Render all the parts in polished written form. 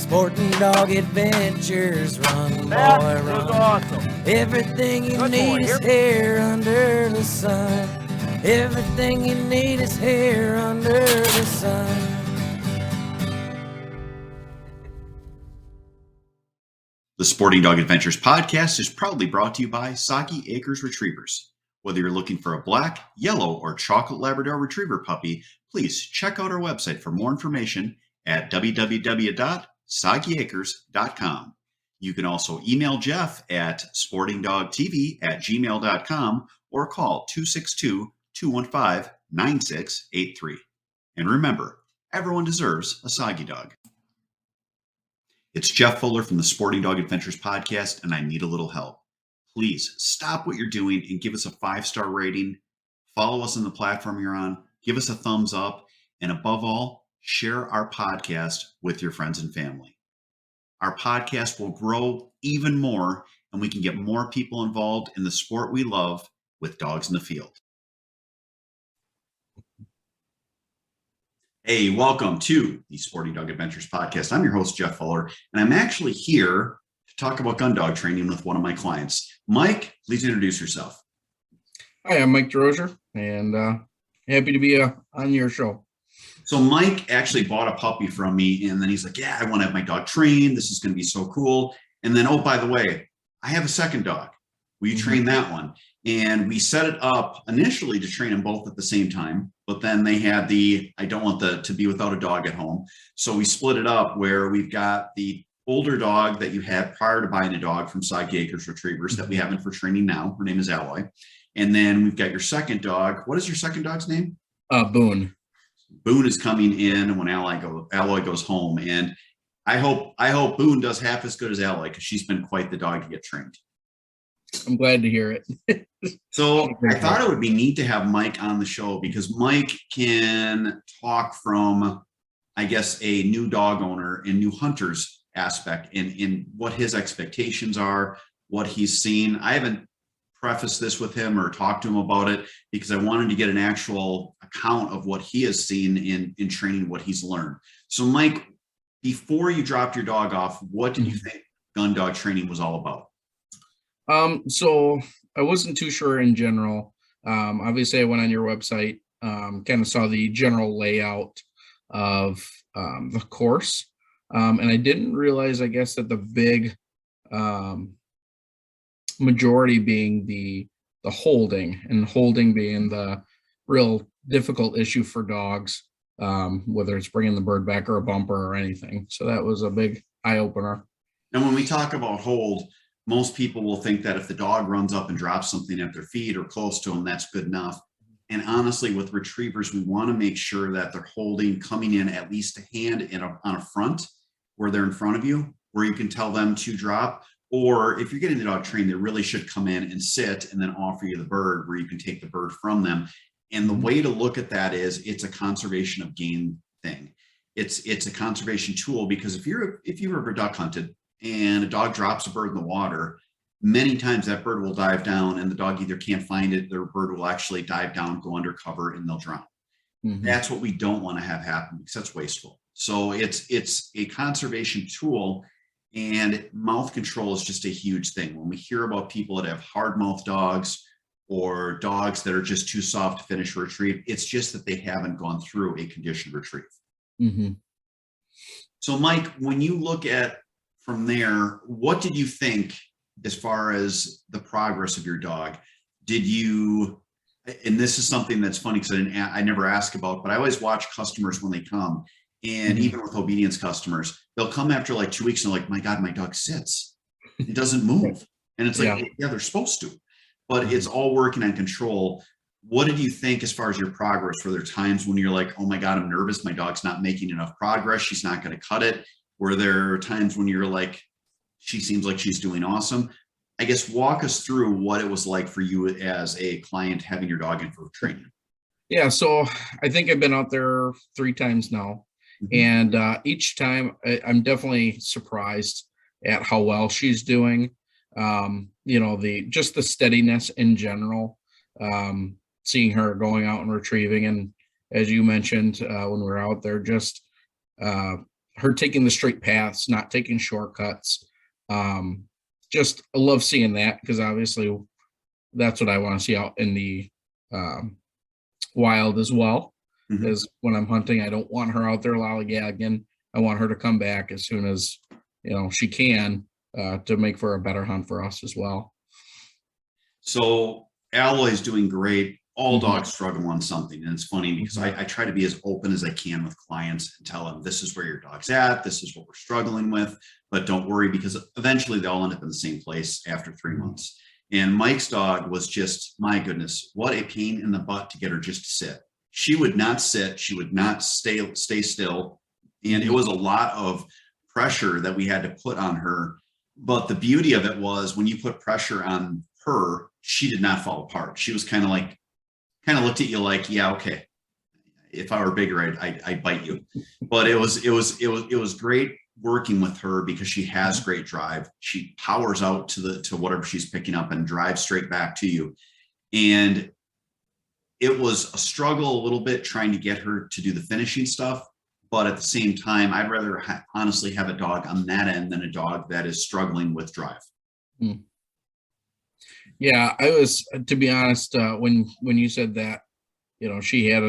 Sporting Dog Adventures, run, boy, That run. was awesome. Everything you Good need boy. is here under the sun. Everything you need is here under the sun. The Sporting Dog Adventures podcast is proudly brought to you by Soggy Acres Retrievers. Whether you're looking for a black, yellow, or chocolate Labrador Retriever puppy, please check out our website for more information at www.soggyacres.com. You can also email Jeff at sportingdogtv@gmail.com or call 262-215-9683. And remember, everyone deserves a Soggy dog. It's Jeff Fuller from the Sporting Dog Adventures podcast, and I need a little help. Please stop what you're doing and give us a 5-star rating. Follow us on the platform you're on. Give us a thumbs up. And above all, share our podcast with your friends and family. Our podcast will grow even more, and we can get more people involved in the sport we love with dogs in the field. Hey, welcome to the Sporting Dog Adventures podcast. I'm your host, Jeff Fuller, and I'm actually here to talk about gun dog training with one of my clients. Mike, please introduce yourself. Hi, I'm Mike DeRozier, and happy to be on your show. So Mike actually bought a puppy from me, and then he's like, yeah, I want to have my dog trained. This is going to be so cool. And then, oh, by the way, I have a second dog. Will you train that one? And we set it up initially to train them both at the same time, but then they had I don't want to be without a dog at home. So we split it up where we've got the older dog that you had prior to buying a dog from Soggy Acres Retrievers that we have in for training now. Her name is Alloy. And then we've got your second dog. What is your second dog's name? Boone. Boone is coming in when Alloy goes home. And I hope Boone does half as good as Alloy, because she's been quite the dog to get trained. I'm glad to hear it. So I thought it would be neat to have Mike on the show, because Mike can talk from, I guess, a new dog owner and new hunter's aspect in what his expectations are, what he's seen. I haven't prefaced this with him or talked to him about it, because I wanted to get an actual account of what he has seen in training, what he's learned. So Mike, before you dropped your dog off, what did you think gun dog training was all about? So I wasn't too sure in general. Obviously I went on your website, kind of saw the general layout of the course. And I didn't realize, I guess, that the big majority being the holding, and holding being the real difficult issue for dogs, whether it's bringing the bird back or a bumper or anything. So that was a big eye opener. And when we talk about hold, most people will think that if the dog runs up and drops something at their feet or close to them, that's good enough. And honestly, with retrievers, we want to make sure that they're holding, coming in at least a hand on a front, where they're in front of you, where you can tell them to drop. Or if you're getting the dog trained, they really should come in and sit and then offer you the bird, where you can take the bird from them. And the way to look at that is it's a conservation of game thing. It's a conservation tool, because if you've ever duck hunted and a dog drops a bird in the water, many times that bird will dive down, and the dog either can't find it, their bird will actually dive down, go undercover, and they'll drown. That's what we don't want to have happen, because that's wasteful. So it's a conservation tool, and mouth control is just a huge thing. When we hear about people that have hard mouth dogs or dogs that are just too soft to finish a retrieve, it's just that they haven't gone through a conditioned retrieve. So Mike, when you look at from there, what did you think as far as the progress of your dog? Did you, and this is something that's funny because I never ask about, but I always watch customers when they come, and even with obedience customers, they'll come after like 2 weeks and they're like, my God, my dog sits. It doesn't move. And it's like, yeah, they're supposed to, but it's all working on control. What did you think as far as your progress? Were there times when you're like, oh my God, I'm nervous, my dog's not making enough progress, she's not going to cut it? Were there times when you're like, she seems like she's doing awesome? I guess walk us through what it was like for you as a client having your dog in for training. Yeah, so I think I've been out there 3 times now. And each time I'm definitely surprised at how well she's doing. Just the steadiness in general, seeing her going out and retrieving. And as you mentioned, when we were out there, just her taking the straight paths, not taking shortcuts. Just I love seeing that, because obviously that's what I want to see out in the wild as well. Mhm. Is when I'm hunting, I don't want her out there lollygagging. I want her to come back as soon as she can, to make for a better hunt for us as well. So Alloy's doing great. All Mhm. dogs struggle on something. And it's funny because I try to be as open as I can with clients and tell them, this is where your dog's at. This is what we're struggling with. But don't worry, because eventually they all end up in the same place after 3 months. And Mike's dog was just, my goodness, what a pain in the butt to get her just to sit. She would not sit. She would not stay still. And it was a lot of pressure that we had to put on her. But the beauty of it was, when you put pressure on her, she did not fall apart. She was kind of looked at you like, yeah, okay, if I were bigger, I'd bite you. But it was great working with her, because she has great drive. She powers out to whatever she's picking up and drives straight back to you. And it was a struggle a little bit trying to get her to do the finishing stuff. But at the same time, I'd rather honestly have a dog on that end than a dog that is struggling with drive. Yeah, I was, to be honest, when you said that, she had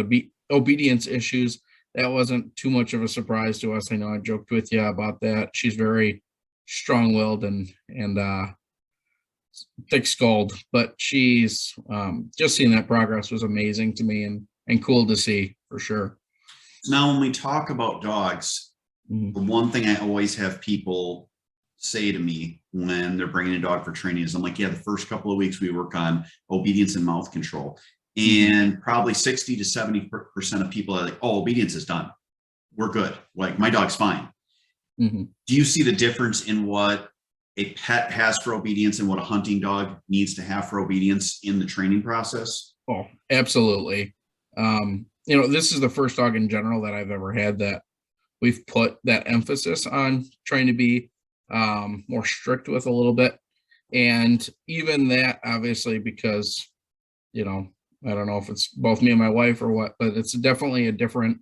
obedience issues, that wasn't too much of a surprise to us. I know I joked with you about that. She's very strong-willed and thick-skulled, but she's just seeing that progress was amazing to me, and cool to see, for sure. Now, when we talk about dogs, the one thing I always have people say to me when they're bringing a dog for training is, I'm like, yeah, the first couple of weeks we work on obedience and mouth control. And probably 60 to 70% of people are like, oh, obedience is done. We're good. Like, my dog's fine. Do you see the difference in what a pet has for obedience and what a hunting dog needs to have for obedience in the training process? Oh, absolutely. This is the first dog in general that I've ever had that we've put that emphasis on trying to be more strict with a little bit. And even that, obviously, because, I don't know if it's both me and my wife or what, but it's definitely a different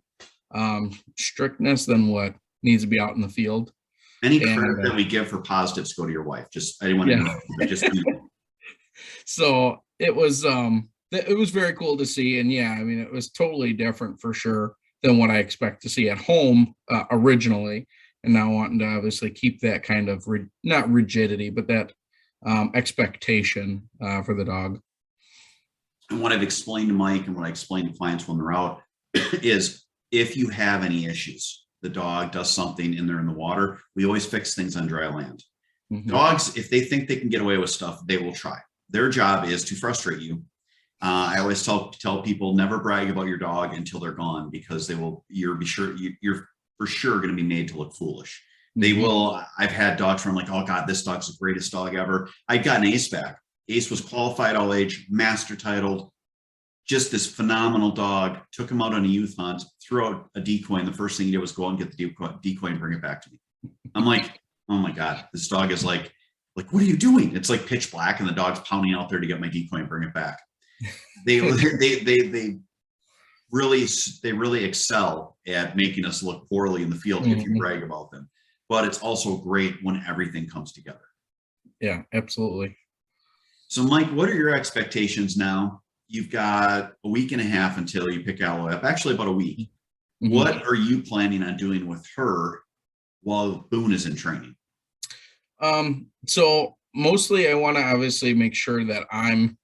strictness than what needs to be out in the field. Any credit that we give for positives go to your wife. I didn't want to know, just So it was very cool to see. And yeah, I mean, it was totally different for sure than what I expect to see at home originally. And now wanting to obviously keep that kind of, not rigidity, but that expectation for the dog. And what I've explained to Mike and what I explain to clients when they're out is, if you have any issues, the dog does something and they're in the water, we always fix things on dry land. Dogs, if they think they can get away with stuff, they will try. Their job is to frustrate you. I always tell people, never brag about your dog until they're gone, because you're for sure going to be made to look foolish. They will. I've had dogs where I'm like, oh God, this dog's the greatest dog ever. I got an Ace back. Ace was qualified all age, master titled, just this phenomenal dog. Took him out on a youth hunt, threw out a decoy, and the first thing he did was go out and get the decoy and bring it back to me. I'm like, oh my God, this dog is like, what are you doing? It's like pitch black and the dog's pounding out there to get my decoy and bring it back. They really excel at making us look poorly in the field if you brag about them. But it's also great when everything comes together. Yeah, absolutely. So Mike, what are your expectations now? You've got a week and a half until you pick Alloy up, actually about a week. What are you planning on doing with her while Boone is in training? So mostly I want to obviously make sure that I'm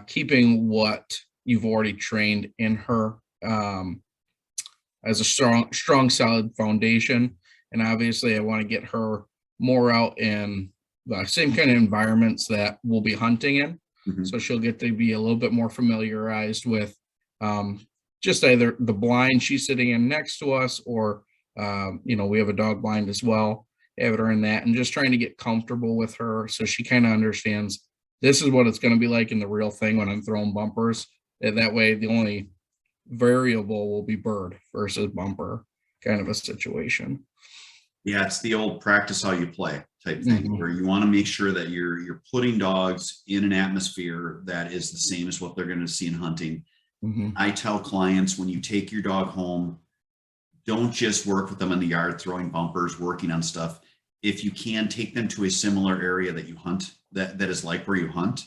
keeping what you've already trained in her as a strong, solid foundation. And obviously I want to get her more out in the same kind of environments that we'll be hunting in. So she'll get to be a little bit more familiarized with just either the blind she's sitting in next to us, or, we have a dog blind as well, have her in that, and just trying to get comfortable with her so she kind of understands this is what it's going to be like in the real thing when I'm throwing bumpers. And that way the only variable will be bird versus bumper kind of a situation. Yeah, it's the old practice how you play type thing, where you want to make sure that you're putting dogs in an atmosphere that is the same as what they're going to see in hunting. I tell clients, when you take your dog home, don't just work with them in the yard, throwing bumpers, working on stuff. If you can, take them to a similar area that you hunt, that is like where you hunt,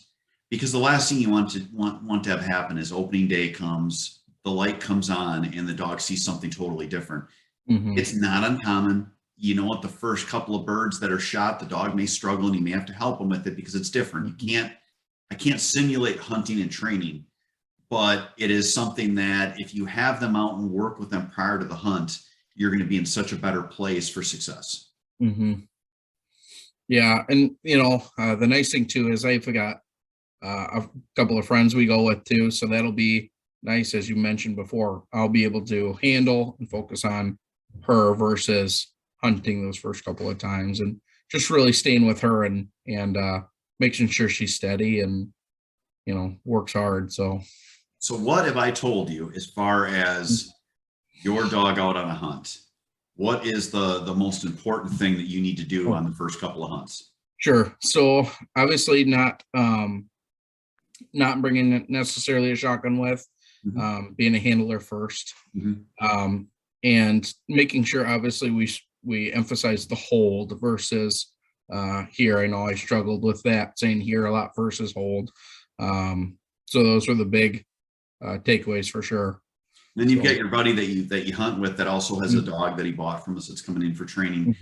because the last thing you want to have happen is opening day comes, the light comes on, and the dog sees something totally different. Mhm. It's not uncommon. You know what? The first couple of birds that are shot, the dog may struggle, and you may have to help them with it because it's different. I can't simulate hunting and training, but it is something that if you have them out and work with them prior to the hunt, you're going to be in such a better place for success. Mhm. Yeah, and the nice thing too is I've got a couple of friends we go with too, so that'll be nice. As you mentioned before, I'll be able to handle and focus on her versus hunting those first couple of times, and just really staying with her and making sure she's steady and works hard. So So what have I told you as far as your dog out on a hunt? What is the most important thing that you need to do on the first couple of hunts? sure. So obviously not bringing necessarily a shotgun with, being a handler first, and making sure obviously we emphasize the hold versus here. I know I struggled with that, saying here a lot versus hold. So those were the big takeaways for sure. Then you've got your buddy that you hunt with that also has a dog that he bought from us that's coming in for training.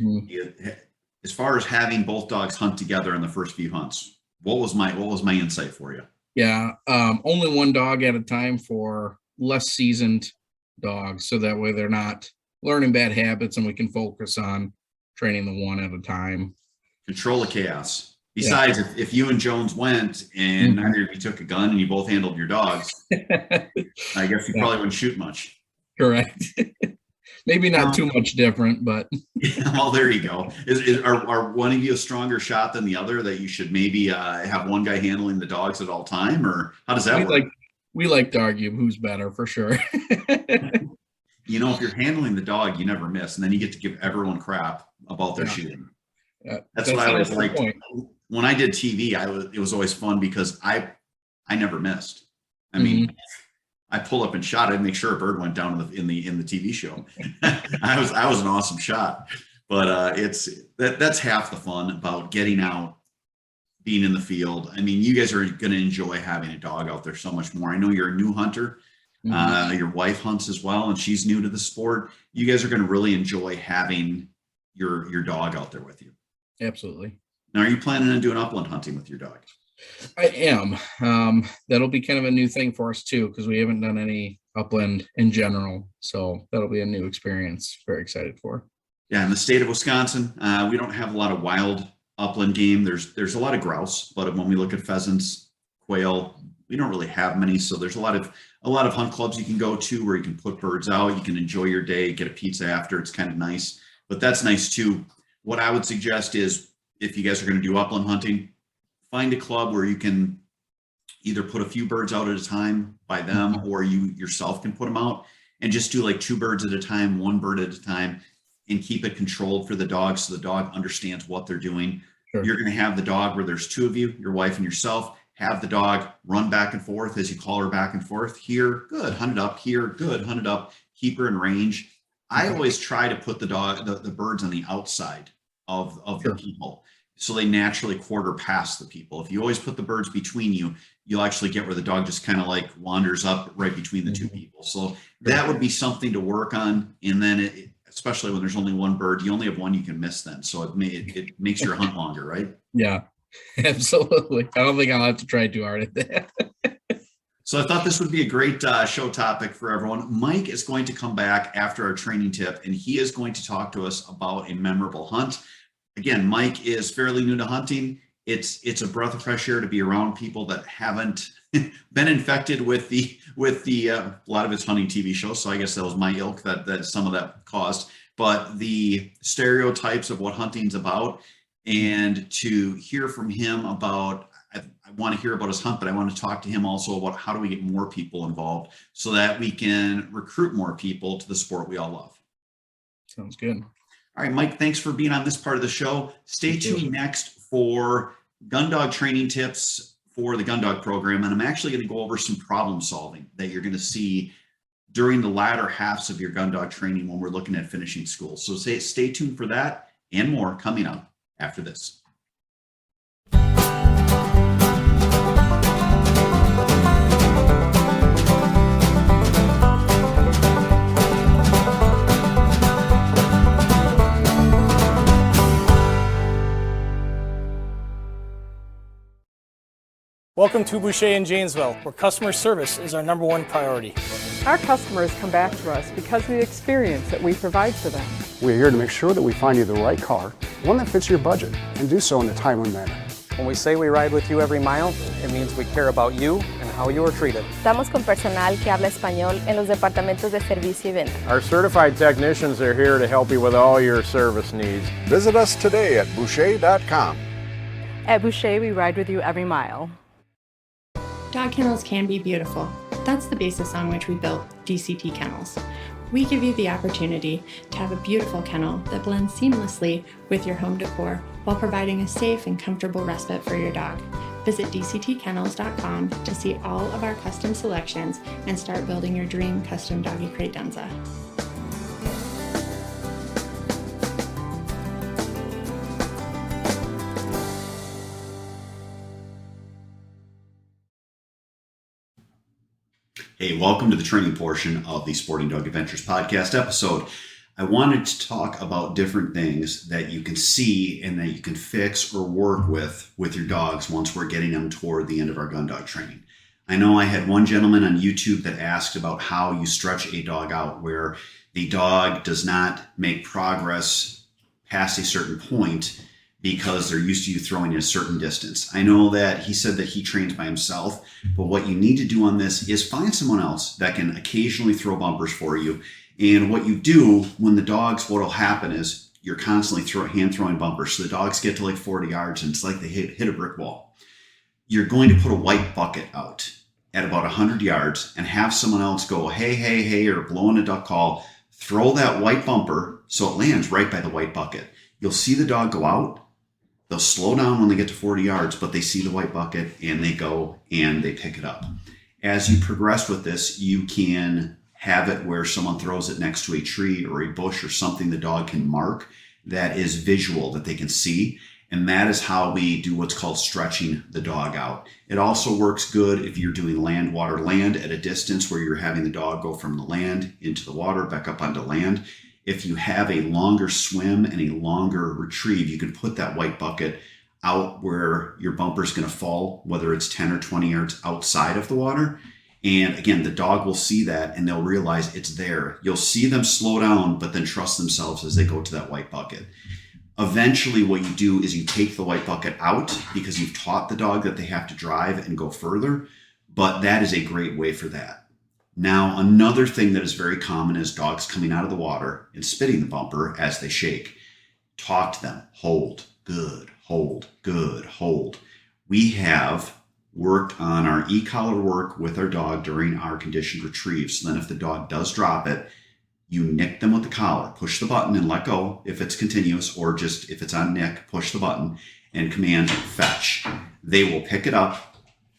As far as having both dogs hunt together in the first few hunts, what was my insight for you? Yeah, only one dog at a time for less seasoned dogs, so that way they're not learning bad habits, and we can focus on training the one at a time. Control the chaos. Besides, if you and Jones went and neither of you took a gun and you both handled your dogs, I guess you probably wouldn't shoot much. Correct. Maybe not too much different, but well, there you go. Are one of you a stronger shot than the other that you should maybe have one guy handling the dogs at all time, or how does that work? We like to argue who's better for sure. If you're handling the dog, you never miss, and then you get to give everyone crap about their shooting. That's what I always liked. When I did TV, it was always fun because I never missed. I mean, I pulled up and shot. I'd make sure a bird went down in the TV show. I was an awesome shot, but that's half the fun about getting out, being in the field. I mean, you guys are going to enjoy having a dog out there so much more. I know you're a new hunter. Your wife hunts as well, and she's new to the sport. You guys are going to really enjoy having your dog out there with you. Absolutely. Now, are you planning on doing upland hunting with your dog? I am. That'll be kind of a new thing for us too, because we haven't done any upland in general. So that'll be a new experience. Very excited for. Yeah, in the state of Wisconsin, we don't have a lot of wild upland game. There's a lot of grouse, but when we look at pheasants, quail, we don't really have many. So there's a lot of hunt clubs you can go to where you can put birds out. You can enjoy your day, get a pizza after. It's kind of nice, but that's nice too. What I would suggest is if you guys are going to do upland hunting, find a club where you can either put a few birds out at a time by them, or you yourself can put them out and just do like 2 birds at a time, 1 bird at a time, and keep it controlled for the dog so the dog understands what they're doing. Sure. You're going to have the dog where there's 2 of you, your wife and yourself. Have the dog run back and forth as you call her back and forth. Here, good, hunt it up. Here, good, hunt it up. Keep her in range. I always try to put the birds on the outside of the people, so they naturally quarter past the people. If you always put the birds between you, you'll actually get where the dog just kind of like wanders up right between the 2 people. So that would be something to work on. And then especially when there's only 1 bird, you only have 1 you can miss then. So it makes your hunt longer, right? Yeah, absolutely. I don't think I'll have to try too hard at that. So I thought this would be a great show topic for everyone. Mike is going to come back after our training tip, and he is going to talk to us about a memorable hunt. Again, Mike is fairly new to hunting. It's a breath of fresh air to be around people that haven't been infected with the a lot of his hunting TV shows. So I guess that was my ilk that some of that caused. But the stereotypes of what hunting's about, and to hear from him about, I want to hear about his hunt, but I want to talk to him also about how do we get more people involved so that we can recruit more people to the sport we all love. Sounds good. All right, Mike, thanks for being on this part of the show. Stay tuned next for Gundog training tips for the Gundog program. And I'm actually going to go over some problem solving that you're going to see during the latter halves of your gun dog training when we're looking at finishing school. So stay tuned for that and more coming up after this. Welcome to Boucher in Janesville, where customer service is our #1 priority. Our customers come back to us because of the experience that we provide for them. We're here to make sure that we find you the right car, one that fits your budget, and do so in a timely manner. When we say we ride with you every mile, it means we care about you and how you are treated. Estamos con personal que habla español en los departamentos de servicio y venta. Our certified technicians are here to help you with all your service needs. Visit us today at Boucher.com. At Boucher, we ride with you every mile. Dog kennels can be beautiful. That's the basis on which we built DCT Kennels. We give you the opportunity to have a beautiful kennel that blends seamlessly with your home decor while providing a safe and comfortable respite for your dog. Visit dctkennels.com to see all of our custom selections and start building your dream custom doggy credenza. Hey, welcome to the training portion of the Sporting Dog Adventures podcast episode. I wanted to talk about different things that you can see and that you can fix or work with your dogs once we're getting them toward the end of our gun dog training. I know I had one gentleman on YouTube that asked about how you stretch a dog out where the dog does not make progress past a certain point because they're used to you throwing at a certain distance. I know that he said that he trains by himself, but what you need to do on this is find someone else that can occasionally throw bumpers for you. And what you do when the dogs, what'll happen is you're constantly hand throwing bumpers. So the dogs get to like 40 yards and it's like they hit a brick wall. You're going to put a white bucket out at about 100 yards and have someone else go, hey, hey, hey, or blowing a duck call, throw that white bumper so it lands right by the white bucket. You'll see the dog go out. They'll slow down when they get to 40 yards, but they see the white bucket and they go and they pick it up. As you progress with this, you can have it where someone throws it next to a tree or a bush or something the dog can mark that is visual, that they can see. And that is how we do what's called stretching the dog out. It also works good if you're doing land, water, land at a distance where you're having the dog go from the land into the water, back up onto land. If you have a longer swim and a longer retrieve, you can put that white bucket out where your bumper is going to fall, whether it's 10 or 20 yards outside of the water. And again, the dog will see that and they'll realize it's there. You'll see them slow down, but then trust themselves as they go to that white bucket. Eventually, what you do is you take the white bucket out because you've taught the dog that they have to drive and go further, but that is a great way for that. Now, another thing that is very common is dogs coming out of the water and spitting the bumper as they shake. Talk to them. Hold. Good. Hold. Good. Hold. We have worked on our e-collar work with our dog during our conditioned retrieve. So then if the dog does drop it, you nick them with the collar. Push the button and let go if it's continuous, or just if it's on nick, push the button and command fetch. They will pick it up.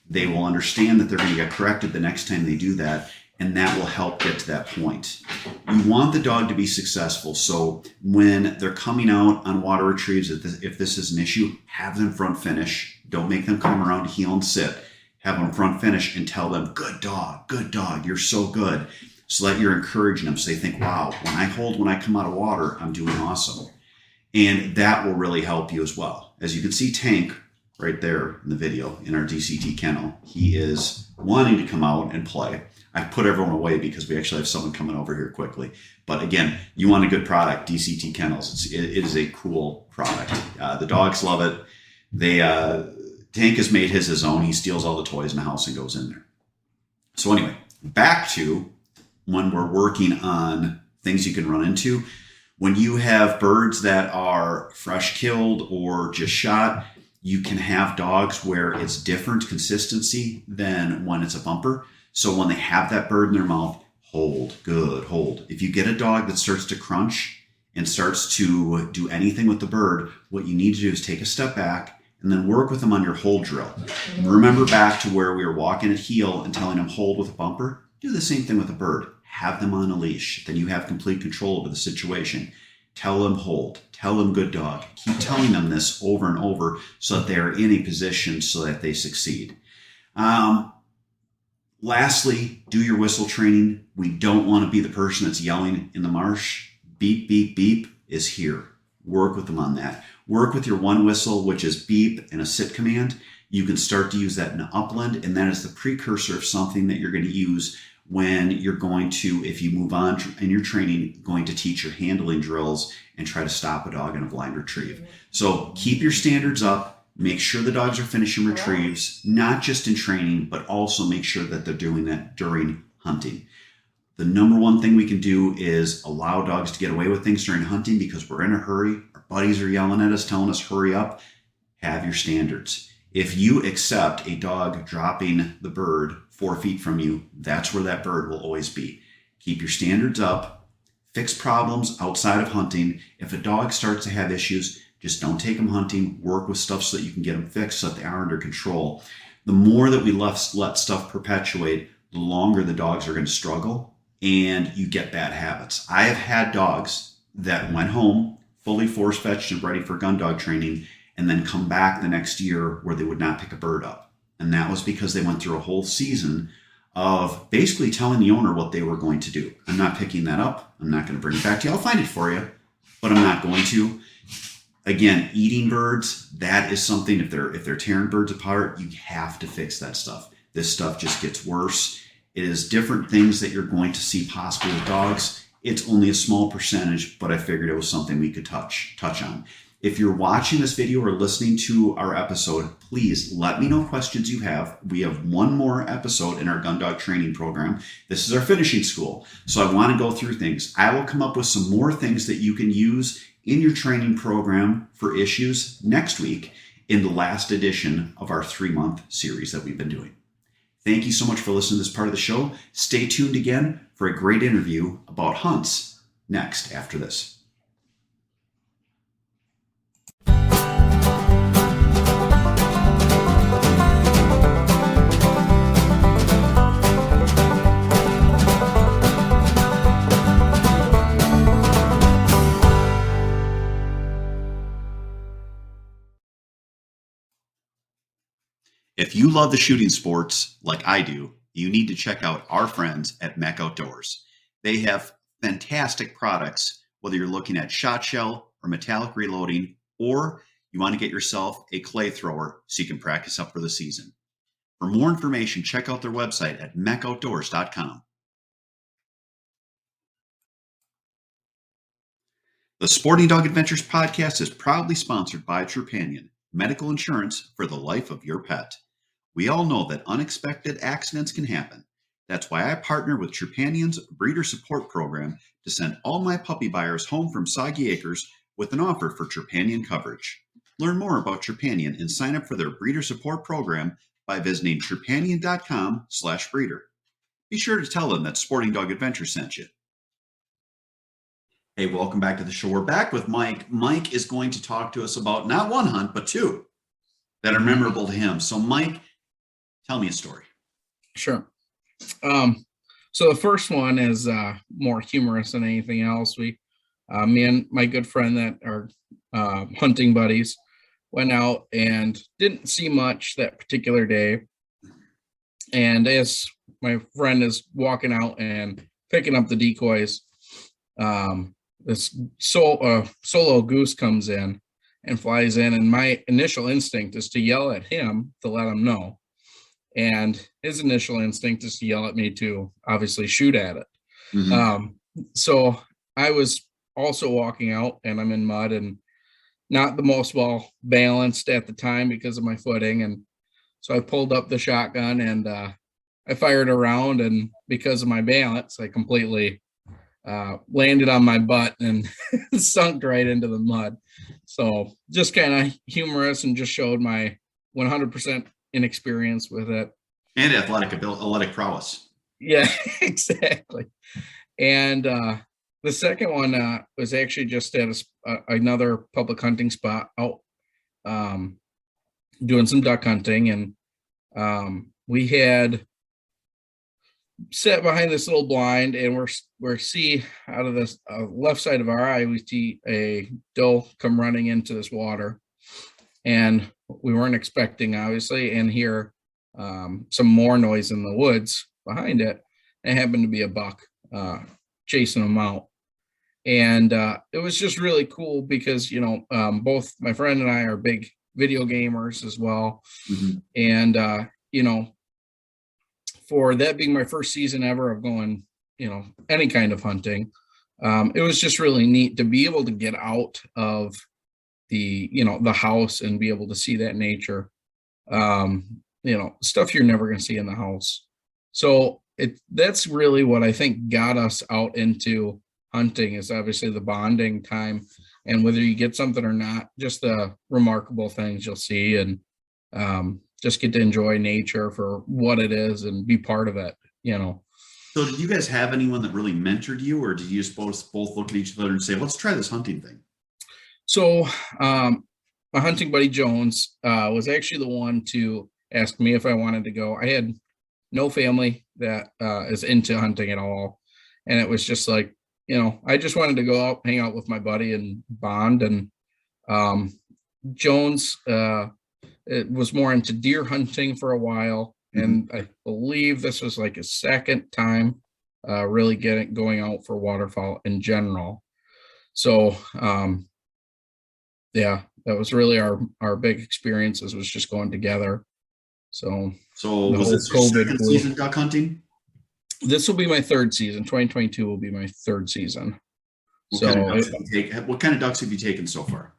They will understand that they're going to get corrected the next time they do that. And that will help get to that point. You want the dog to be successful. So when they're coming out on water retrieves, if this is an issue, have them front finish. Don't make them come around to heel and sit. Have them front finish and tell them, good dog, you're so good. So that you're encouraging them. So they think, wow, when I come out of water, I'm doing awesome. And that will really help you as well. As you can see, Tank right there in the video in our DCT kennel, he is wanting to come out and play. I put everyone away because we actually have someone coming over here quickly. But again, you want a good product, DCT Kennels. It is a cool product. The dogs love it. Tank has made his own. He steals all the toys in the house and goes in there. So anyway, back to when we're working on things you can run into. When you have birds that are fresh killed or just shot, you can have dogs where it's different consistency than when it's a bumper. So when they have that bird in their mouth, hold, good, hold. If you get a dog that starts to crunch and starts to do anything with the bird, what you need to do is take a step back and then work with them on your hold drill. Remember back to where we were walking at heel and telling them hold with a bumper? Do the same thing with a bird. have them on a leash. Then you have complete control over the situation. Tell them hold, tell them good dog. Keep telling them this over and over so that they're in a position so that they succeed. Lastly, do your whistle training. We don't want to be the person that's yelling in the marsh. Beep, beep, beep is here. Work with them on that. Work with your one whistle, which is beep and a sit command. You can start to use that in upland, and that is the precursor of something that you're going to use when you're going to, if you move on in your training, going to teach your handling drills and try to stop a dog in a blind retrieve. So keep your standards up. Make sure the dogs are finishing retrieves, not just in training, but also make sure that they're doing that during hunting. The number one thing we can do is allow dogs to get away with things during hunting because we're in a hurry. Our buddies are yelling at us, telling us, hurry up. Have your standards. If you accept a dog dropping the bird 4 feet from you, that's where that bird will always be. Keep your standards up. Fix problems outside of hunting. If a dog starts to have issues, just don't take them hunting. Work with stuff so that you can get them fixed so that they are under control. The more that we let stuff perpetuate, the longer the dogs are going to struggle and you get bad habits. I have had dogs that went home fully force fetched and ready for gun dog training and then come back the next year where they would not pick a bird up. And that was because they went through a whole season of basically telling the owner what they were going to do. I'm not picking that up. I'm not going to bring it back to you. I'll find it for you, but I'm not going to. Again, eating birds, that is something, if they're tearing birds apart, you have to fix that stuff. This stuff just gets worse. It is different things that you're going to see possibly with dogs. It's only a small percentage, but I figured it was something we could touch on. If you're watching this video or listening to our episode, please let me know questions you have. We have one more episode in our gun dog training program. This is our finishing school. So I want to go through things. I will come up with some more things that you can use in your training program for issues next week in the last edition of our 3-month series that we've been doing. Thank you so much for listening to this part of the show. Stay tuned again for a great interview about hunts next after this. If you love the shooting sports like I do, you need to check out our friends at Mech Outdoors. They have fantastic products, whether you're looking at shot shell or metallic reloading, or you want to get yourself a clay thrower so you can practice up for the season. For more information, check out their website at mechoutdoors.com. The Sporting Dog Adventures podcast is proudly sponsored by Trupanion, medical insurance for the life of your pet. We all know that unexpected accidents can happen. That's why I partner with Trupanion's breeder support program to send all my puppy buyers home from Soggy Acres with an offer for Trupanion coverage. Learn more about Trupanion and sign up for their breeder support program by visiting trupanion.com/breeder. Be sure to tell them that Sporting Dog Adventure sent you. Hey, welcome back to the show. We're back with Mike. Mike is going to talk to us about not one hunt, but two that are memorable to him. So Mike, tell me a story. Sure. So the first one is more humorous than anything else. Me and my good friend that are hunting buddies went out and didn't see much that particular day. And as my friend is walking out and picking up the decoys, this solo goose comes in and flies in. And my initial instinct is to yell at him to let him know. And his initial instinct is to yell at me to obviously shoot at it. Mm-hmm. So I was also walking out and I'm in mud and not the most well balanced at the time because of my footing. And so I pulled up the shotgun and I fired a round, and because of my balance, I completely landed on my butt and sunk right into the mud. So just kind of humorous and just showed my 100% inexperience with it. And athletic prowess. Yeah, exactly. And the second one was actually just at another public hunting spot out doing some duck hunting. And we had sat behind this little blind, and we're see out of this left side of our eye, we see a doe come running into this water, and we weren't expecting, obviously, and hear some more noise in the woods behind it. It happened to be a buck chasing them out. And it was just really cool because, both my friend and I are big video gamers as well. Mhm. And, for that being my first season ever of going, any kind of hunting, it was just really neat to be able to get out of the house and be able to see that nature, stuff you're never going to see in the house. So that's really what I think got us out into hunting, is obviously the bonding time, and whether you get something or not, just the remarkable things you'll see, and just get to enjoy nature for what it is and be part of it. So did you guys have anyone that really mentored you, or did you just both look at each other and say, let's try this hunting thing? So my hunting buddy Jones was actually the one to ask me if I wanted to go. I had no family that is into hunting at all, and it was just like, I just wanted to go out, hang out with my buddy and bond. And Jones it was more into deer hunting for a while, and I believe this was like his second time really going out for waterfowl in general. So yeah, that was really our big experiences, was just going together. So was this your second season duck hunting? This will be my third season. 2022 will be my third season. What kind of ducks have you taken so far?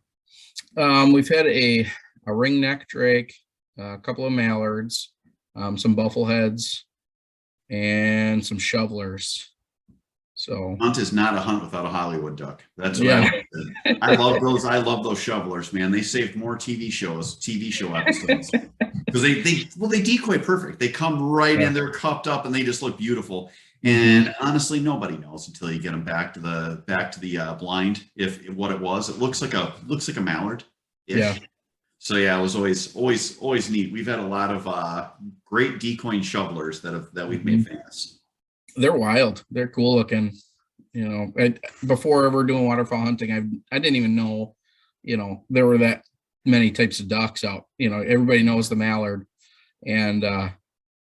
We've had a ringneck drake, a couple of mallards, some buffleheads, and some shovelers. So Hunt is not a hunt without a Hollywood duck. That's what I love those. I love those shovelers, man. They saved more TV show episodes because they decoy perfect. They come right in, they're cupped up, and they just look beautiful. And honestly, nobody knows until you get them back to the blind if what it was. It looks like a mallard. Yeah. So yeah, it was always neat. We've had a lot of great decoying shovelers that we've made famous. They're wild. They're cool looking. Before ever doing waterfowl hunting, I didn't even know, there were that many types of ducks out. Everybody knows the mallard, and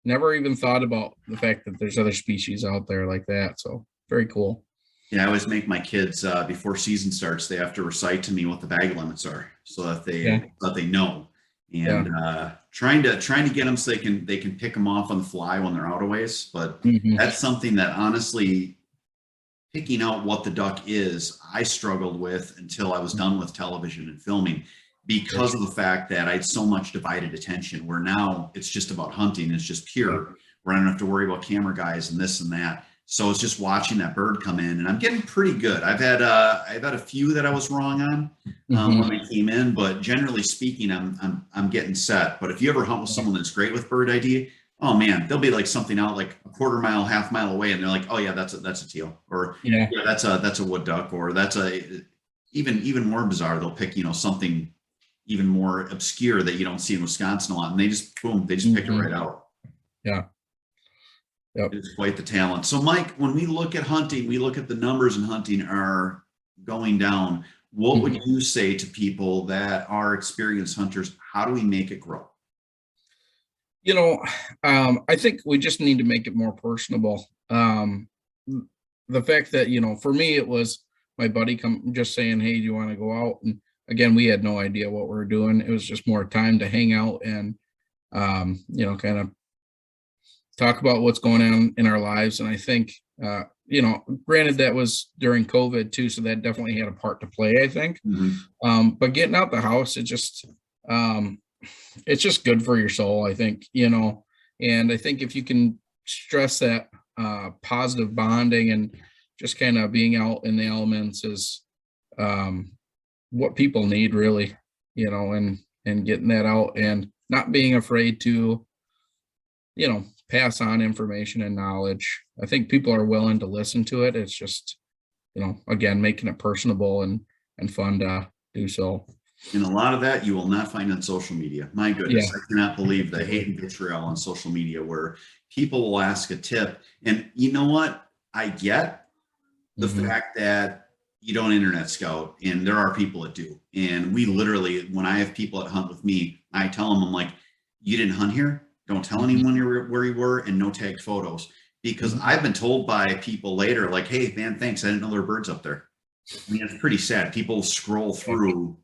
never even thought about the fact that there's other species out there like that. So very cool. Yeah, I always make my kids before season starts, they have to recite to me what the bag limits are, so that they know. And trying to get them so they can pick them off on the fly when they're out of ways. But that's something that, honestly, picking out what the duck is, I struggled with until I was done with television and filming, because of the fact that I had so much divided attention, where now it's just about hunting. It's just pure, where I don't have to worry about camera guys and this and that. So it's just watching that bird come in, and I'm getting pretty good. I've had a few that I was wrong on when they came in, but generally speaking, I'm getting set. But if you ever hunt with someone that's great with bird ID, oh man, they'll be like something out like a quarter mile, half mile away, and they're like, oh yeah, that's a teal, or yeah, that's a wood duck, or that's even more bizarre. They'll pick something even more obscure that you don't see in Wisconsin a lot, and they just pick it right out. Yeah. Yep. It's quite the talent. So Mike, when we look at hunting, we look at the numbers in hunting are going down. What would you say to people that are experienced hunters? How do we make it grow? I think we just need to make it more personable. The fact that, for me, it was my buddy just saying, hey, do you want to go out? And again, we had no idea what we were doing. It was just more time to hang out and, kind of talk about what's going on in our lives. And I think, granted that was during COVID too, so that definitely had a part to play, I think. But getting out the house, it's just good for your soul, I think, and I think if you can stress that positive bonding and just kind of being out in the elements is what people need, really, and getting that out and not being afraid to, pass on information and knowledge. I think people are willing to listen to it. It's just, again, making it personable and fun to do so. And a lot of that you will not find on social media. My goodness, Yeah. I cannot believe the hate and vitriol on social media where people will ask a tip. And you know what? I get the fact that you don't internet scout, and there are people that do. And we literally, when I have people that hunt with me, I tell them, I'm like, you didn't hunt here? Don't tell anyone where you were, and no tagged photos. Because I've been told by people later, like, hey, man, thanks. I didn't know there were birds up there. I mean, it's pretty sad. People scroll through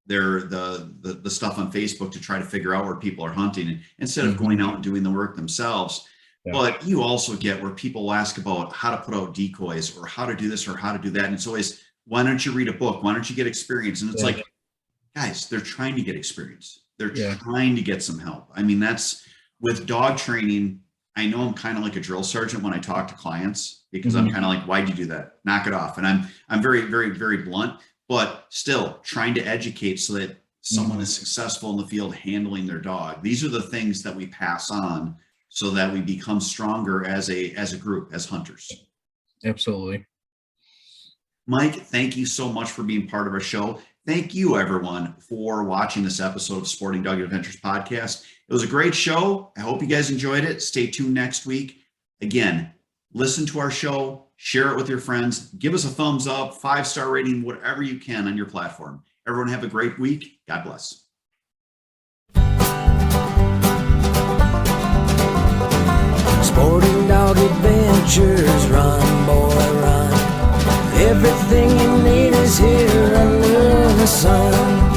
the stuff on Facebook to try to figure out where people are hunting, and instead of going out and doing the work themselves. Yeah. But you also get where people ask about how to put out decoys or how to do this or how to do that. And it's always, why don't you read a book? Why don't you get experience? And it's like, guys, they're trying to get experience. They're trying to get some help. I mean, that's with dog training. I know I'm kind of like a drill sergeant when I talk to clients, because I'm kind of like, why'd you do that? Knock it off. And I'm very, very, very blunt, but still trying to educate so that someone is successful in the field handling their dog. These are the things that we pass on so that we become stronger as a group, as hunters. Absolutely. Mike, thank you so much for being part of our show. Thank you, everyone, for watching this episode of Sporting Dog Adventures podcast. It was a great show. I hope you guys enjoyed it. Stay tuned next week. Again, listen to our show, share it with your friends, give us a thumbs up, 5-star rating, whatever you can on your platform. Everyone have a great week. God bless. Sporting Dog Adventures, run, boy, run. Everything you need is here under the sun.